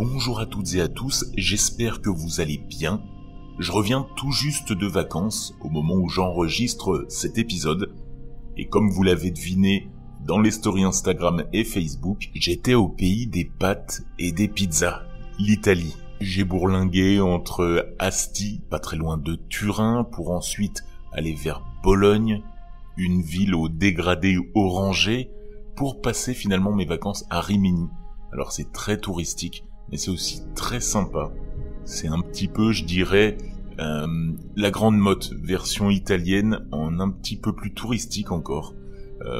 Bonjour à toutes et à tous, j'espère que vous allez bien. Je reviens tout juste de vacances au moment où j'enregistre cet épisode. Et comme vous l'avez deviné dans les stories Instagram et Facebook, j'étais au pays des pâtes et des pizzas, l'Italie. J'ai bourlingué entre Asti, pas très loin de Turin, pour ensuite aller vers Bologne, une ville au dégradé orangé, pour passer finalement mes vacances à Rimini. Alors c'est très touristique, mais c'est aussi très sympa. C'est un petit peu, je dirais, la Grande Motte, version italienne, en un petit peu plus touristique encore.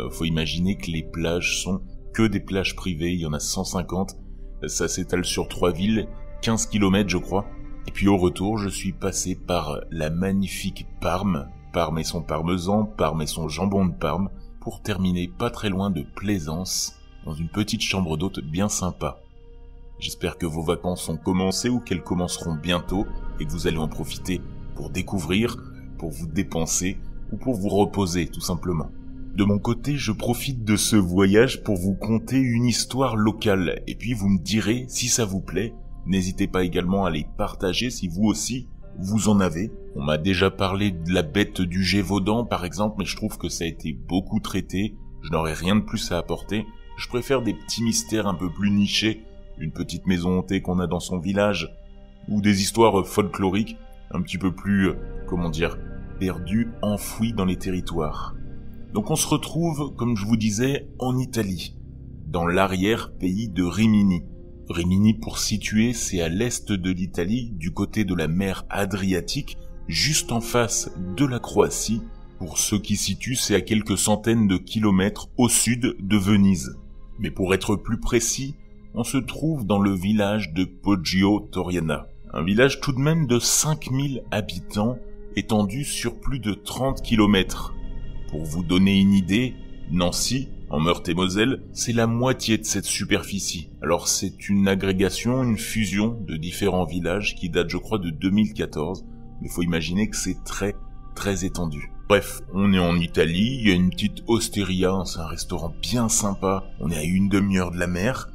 Faut imaginer que les plages sont que des plages privées, il y en a 150, ça s'étale sur 3 villes, 15 km je crois. Et puis au retour, je suis passé par la magnifique Parme et son parmesan, Parme et son jambon de Parme, pour terminer pas très loin de Plaisance, dans une petite chambre d'hôte bien sympa. J'espère que vos vacances ont commencé ou qu'elles commenceront bientôt et que vous allez en profiter pour découvrir, pour vous dépenser ou pour vous reposer tout simplement. De mon côté, je profite de ce voyage pour vous conter une histoire locale et puis vous me direz si ça vous plaît. N'hésitez pas également à les partager si vous aussi vous en avez. On m'a déjà parlé de la bête du Gévaudan par exemple, mais je trouve que ça a été beaucoup traité. Je n'aurais rien de plus à apporter. Je préfère des petits mystères un peu plus nichés, une petite maison hantée qu'on a dans son village, ou des histoires folkloriques un petit peu plus, perdues, enfouies dans les territoires. Donc on se retrouve, comme je vous disais, en Italie, dans l'arrière-pays de Rimini. Rimini, pour situer, c'est à l'est de l'Italie, du côté de la mer Adriatique, juste en face de la Croatie. Pour ceux qui situent, c'est à quelques centaines de kilomètres au sud de Venise. Mais pour être plus précis, on se trouve dans le village de Poggio Toriana. Un village tout de même de 5000 habitants, étendu sur plus de 30 km. Pour vous donner une idée, Nancy, en Meurthe-et-Moselle, c'est la moitié de cette superficie. Alors c'est une agrégation, une fusion de différents villages qui date je crois de 2014, mais faut imaginer que c'est très très étendu. Bref, on est en Italie, il y a une petite osteria, c'est un restaurant bien sympa, on est à une demi-heure de la mer,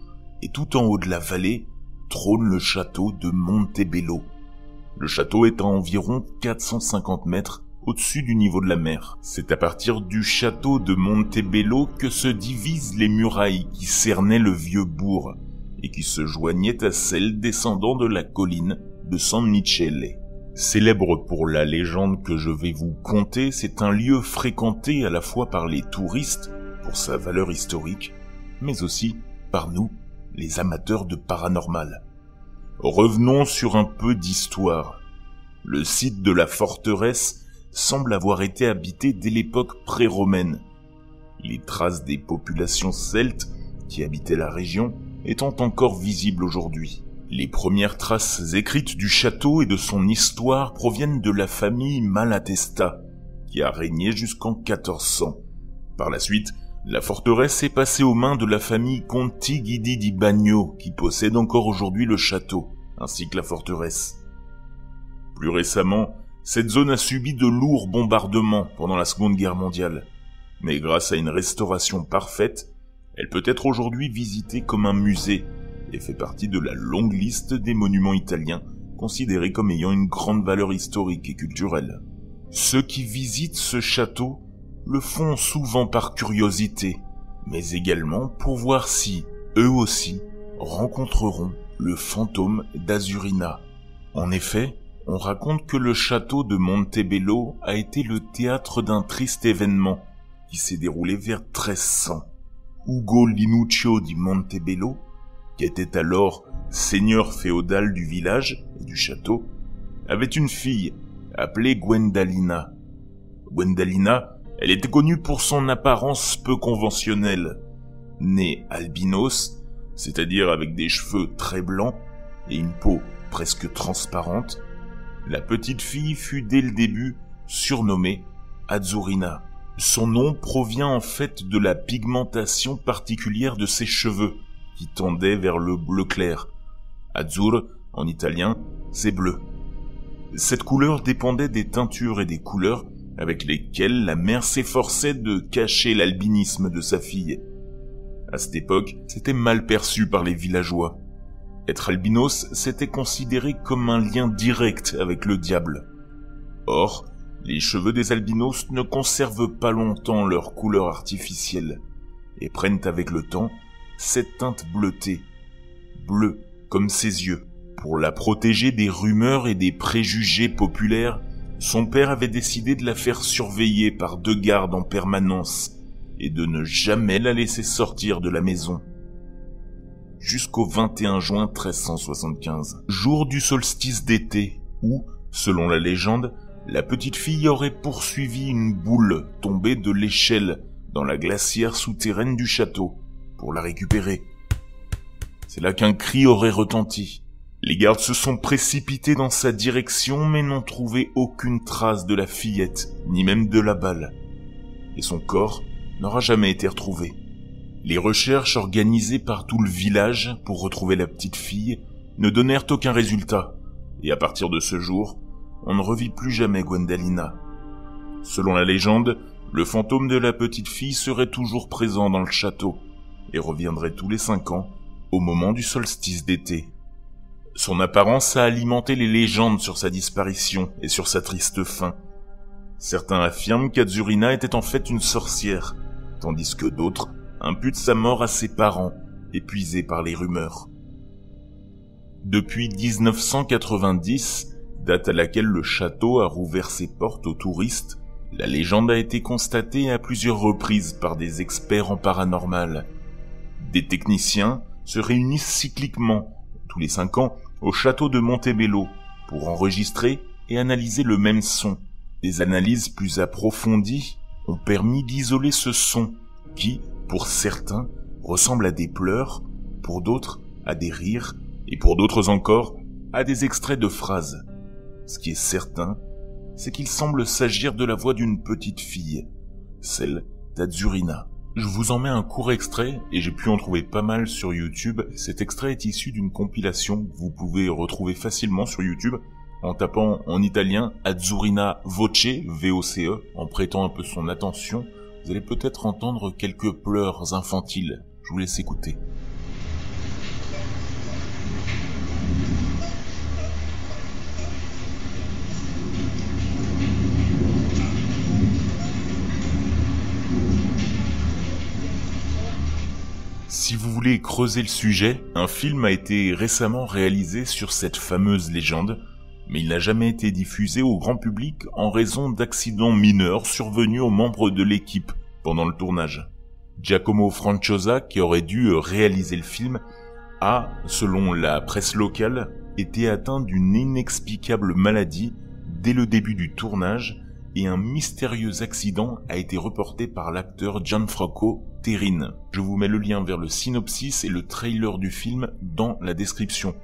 et tout en haut de la vallée trône le château de Montebello. Le château est à environ 450 mètres au-dessus du niveau de la mer. C'est à partir du château de Montebello que se divisent les murailles qui cernaient le vieux bourg et qui se joignaient à celles descendant de la colline de San Michele. Célèbre pour la légende que je vais vous conter, c'est un lieu fréquenté à la fois par les touristes pour sa valeur historique, mais aussi par nous, les amateurs de paranormal. Revenons sur un peu d'histoire. Le site de la forteresse semble avoir été habité dès l'époque pré-romaine. Les traces des populations celtes qui habitaient la région étant encore visibles aujourd'hui. Les premières traces écrites du château et de son histoire proviennent de la famille Malatesta, qui a régné jusqu'en 1400. Par la suite, la forteresse est passée aux mains de la famille Conti Guidi di Bagno, qui possède encore aujourd'hui le château, ainsi que la forteresse. Plus récemment, cette zone a subi de lourds bombardements pendant la Seconde Guerre mondiale, mais grâce à une restauration parfaite, elle peut être aujourd'hui visitée comme un musée et fait partie de la longue liste des monuments italiens considérés comme ayant une grande valeur historique et culturelle. Ceux qui visitent ce château le font souvent par curiosité, mais également pour voir si, eux aussi, rencontreront le fantôme d'Azurina. En effet, on raconte que le château de Montebello a été le théâtre d'un triste événement qui s'est déroulé vers 1300. Ugo Linuccio di Montebello, qui était alors seigneur féodal du village et du château, avait une fille appelée Gwendalina. Gwendalina, elle était connue pour son apparence peu conventionnelle. Née albinos, c'est-à-dire avec des cheveux très blancs et une peau presque transparente, la petite fille fut dès le début surnommée Azzurina. Son nom provient en fait de la pigmentation particulière de ses cheveux, qui tendaient vers le bleu clair. Azzurro, en italien, c'est bleu. Cette couleur dépendait des teintures et des couleurs avec lesquelles la mère s'efforçait de cacher l'albinisme de sa fille. À cette époque, c'était mal perçu par les villageois. Être albinos, c'était considéré comme un lien direct avec le diable. Or, les cheveux des albinos ne conservent pas longtemps leur couleur artificielle et prennent avec le temps cette teinte bleutée, bleue comme ses yeux. Pour la protéger des rumeurs et des préjugés populaires, son père avait décidé de la faire surveiller par 2 gardes en permanence et de ne jamais la laisser sortir de la maison. Jusqu'au 21 juin 1375, jour du solstice d'été, où, selon la légende, la petite fille aurait poursuivi une boule tombée de l'échelle dans la glacière souterraine du château pour la récupérer. C'est là qu'un cri aurait retenti. Les gardes se sont précipités dans sa direction mais n'ont trouvé aucune trace de la fillette, ni même de la balle. Et son corps n'aura jamais été retrouvé. Les recherches organisées par tout le village pour retrouver la petite fille ne donnèrent aucun résultat, et à partir de ce jour, on ne revit plus jamais Gwendalina. Selon la légende, le fantôme de la petite fille serait toujours présent dans le château, et reviendrait tous les 5 ans, au moment du solstice d'été. Son apparence a alimenté les légendes sur sa disparition et sur sa triste fin. Certains affirment qu'Azurina était en fait une sorcière, tandis que d'autres imputent sa mort à ses parents, épuisés par les rumeurs. Depuis 1990, date à laquelle le château a rouvert ses portes aux touristes, la légende a été constatée à plusieurs reprises par des experts en paranormal. Des techniciens se réunissent cycliquement, tous les 5 ans, au château de Montebello, pour enregistrer et analyser le même son. Des analyses plus approfondies ont permis d'isoler ce son, qui, pour certains, ressemble à des pleurs, pour d'autres, à des rires, et pour d'autres encore, à des extraits de phrases. Ce qui est certain, c'est qu'il semble s'agir de la voix d'une petite fille, celle d'Azurina. Je vous en mets un court extrait, et j'ai pu en trouver pas mal sur YouTube. Cet extrait est issu d'une compilation que vous pouvez retrouver facilement sur YouTube, en tapant en italien Azurina Voce, V-O-C-E, en prêtant un peu son attention. Vous allez peut-être entendre quelques pleurs infantiles. Je vous laisse écouter. Si vous voulez creuser le sujet, un film a été récemment réalisé sur cette fameuse légende, mais il n'a jamais été diffusé au grand public en raison d'accidents mineurs survenus aux membres de l'équipe pendant le tournage. Giacomo Franciosa, qui aurait dû réaliser le film, a, selon la presse locale, été atteint d'une inexplicable maladie dès le début du tournage et un mystérieux accident a été reporté par l'acteur Gianfranco Terrine. Je vous mets le lien vers le synopsis et le trailer du film dans la description.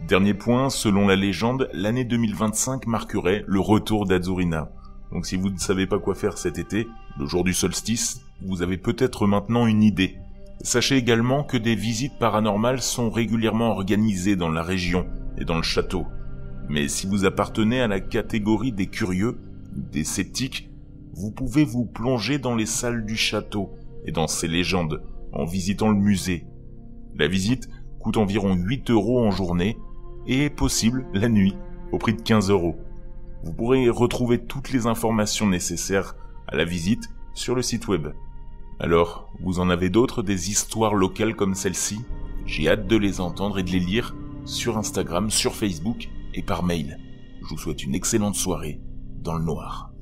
Dernier point, selon la légende, l'année 2025 marquerait le retour d'Azurina. Donc si vous ne savez pas quoi faire cet été, le jour du solstice, vous avez peut-être maintenant une idée. Sachez également que des visites paranormales sont régulièrement organisées dans la région et dans le château. Mais si vous appartenez à la catégorie des curieux, des sceptiques, vous pouvez vous plonger dans les salles du château et dans ses légendes en visitant le musée. La visite coûte environ 8 € en journée et est possible la nuit au prix de 15 €. Vous pourrez retrouver toutes les informations nécessaires à la visite sur le site web. Alors, vous en avez d'autres, des histoires locales comme celle-ci? J'ai hâte de les entendre et de les lire sur Instagram, sur Facebook et par mail. Je vous souhaite une excellente soirée dans le noir.